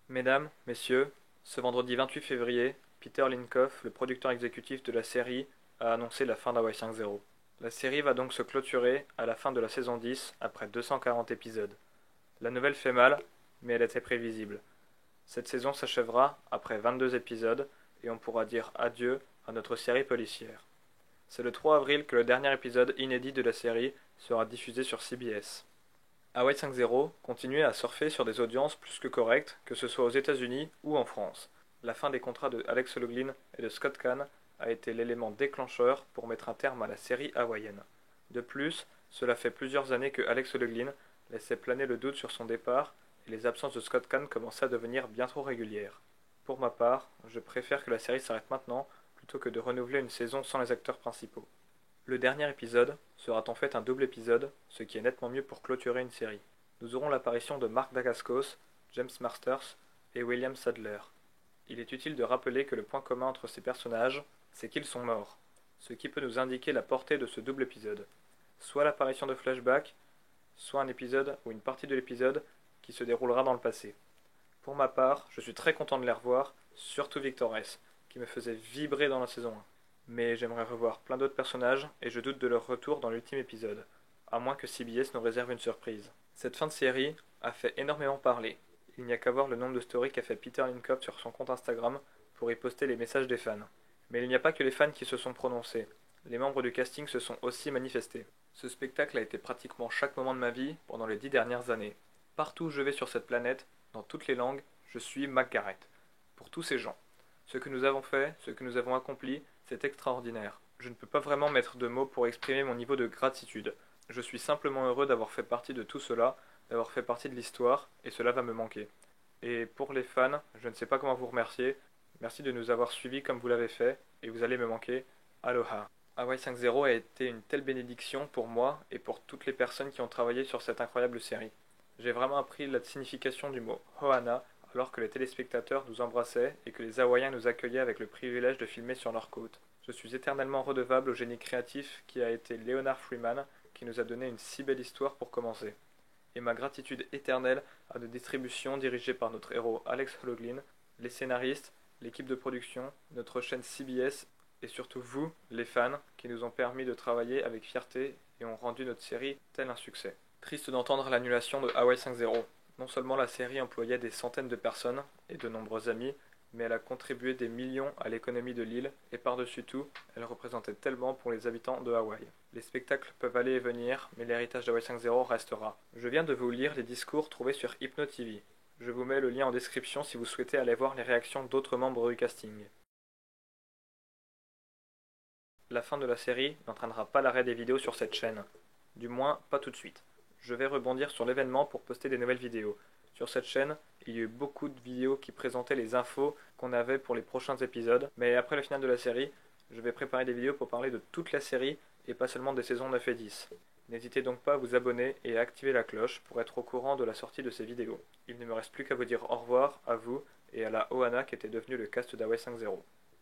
Mesdames, Messieurs, ce vendredi 28 février, Peter Linkoff, le producteur exécutif de la série, a annoncé la fin d'Hawaii 5.0. La série va donc se clôturer à la fin de la saison 10 après 240 épisodes. La nouvelle fait mal, mais elle était prévisible. Cette saison s'achèvera après 22 épisodes et on pourra dire adieu à notre série policière. C'est le 3 avril que le dernier épisode inédit de la série sera diffusé sur CBS. Hawaii 5.0 continuait à surfer sur des audiences plus que correctes, que ce soit aux États-Unis ou en France. La fin des contrats de Alex Loughlin et de Scott Caan a été l'élément déclencheur pour mettre un terme à la série hawaïenne. De plus, cela fait plusieurs années que Alex Loughlin laissait planer le doute sur son départ et les absences de Scott Caan commençaient à devenir bien trop régulières. Pour ma part, je préfère que la série s'arrête maintenant plutôt que de renouveler une saison sans les acteurs principaux. Le dernier épisode sera en fait un double épisode, ce qui est nettement mieux pour clôturer une série. Nous aurons l'apparition de Mark Dacascos, James Marsters et William Sadler. Il est utile de rappeler que le point commun entre ces personnages, c'est qu'ils sont morts, ce qui peut nous indiquer la portée de ce double épisode. Soit l'apparition de flashbacks, soit un épisode ou une partie de l'épisode qui se déroulera dans le passé. Pour ma part, je suis très content de les revoir, surtout Victor S, qui me faisait vibrer dans la saison 1. Mais j'aimerais revoir plein d'autres personnages et je doute de leur retour dans l'ultime épisode, à moins que CBS nous réserve une surprise. Cette fin de série a fait énormément parler. Il n'y a qu'à voir le nombre de stories qu'a fait Peter Linkoff sur son compte Instagram pour y poster les messages des fans. Mais il n'y a pas que les fans qui se sont prononcés. Les membres du casting se sont aussi manifestés. Ce spectacle a été pratiquement chaque moment de ma vie pendant les 10 dernières années. Partout où je vais sur cette planète, dans toutes les langues, je suis McGarrett. Pour tous ces gens. Ce que nous avons fait, ce que nous avons accompli, c'est extraordinaire. Je ne peux pas vraiment mettre de mots pour exprimer mon niveau de gratitude. Je suis simplement heureux d'avoir fait partie de tout cela, d'avoir fait partie de l'histoire, et cela va me manquer. Et pour les fans, je ne sais pas comment vous remercier. Merci de nous avoir suivis comme vous l'avez fait, et vous allez me manquer. Aloha. Hawaii 5.0 a été une telle bénédiction pour moi et pour toutes les personnes qui ont travaillé sur cette incroyable série. J'ai vraiment appris la signification du mot Ohana alors que les téléspectateurs nous embrassaient et que les Hawaïens nous accueillaient avec le privilège de filmer sur leur côte. Je suis éternellement redevable au génie créatif qui a été Leonard Freeman, qui nous a donné une si belle histoire pour commencer. Et ma gratitude éternelle à nos distributions dirigées par notre héros Alex Loughlin, les scénaristes, l'équipe de production, notre chaîne CBS et surtout vous, les fans, qui nous ont permis de travailler avec fierté et ont rendu notre série tel un succès. Triste d'entendre l'annulation de Hawaii 5.0. Non seulement la série employait des centaines de personnes et de nombreux amis, mais elle a contribué des millions à l'économie de l'île et par-dessus tout, elle représentait tellement pour les habitants de Hawaï. Les spectacles peuvent aller et venir, mais l'héritage d'Hawaii 5.0 restera. Je viens de vous lire les discours trouvés sur Hypno TV. Je vous mets le lien en description si vous souhaitez aller voir les réactions d'autres membres du casting. La fin de la série n'entraînera pas l'arrêt des vidéos sur cette chaîne. Du moins, pas tout de suite. Je vais rebondir sur l'événement pour poster des nouvelles vidéos. Sur cette chaîne, il y a eu beaucoup de vidéos qui présentaient les infos qu'on avait pour les prochains épisodes, mais après le final de la série, je vais préparer des vidéos pour parler de toute la série et pas seulement des saisons 9 et 10. N'hésitez donc pas à vous abonner et à activer la cloche pour être au courant de la sortie de ces vidéos. Il ne me reste plus qu'à vous dire au revoir à vous et à la Ohana qui était devenue le cast d'Hawaii 5.0.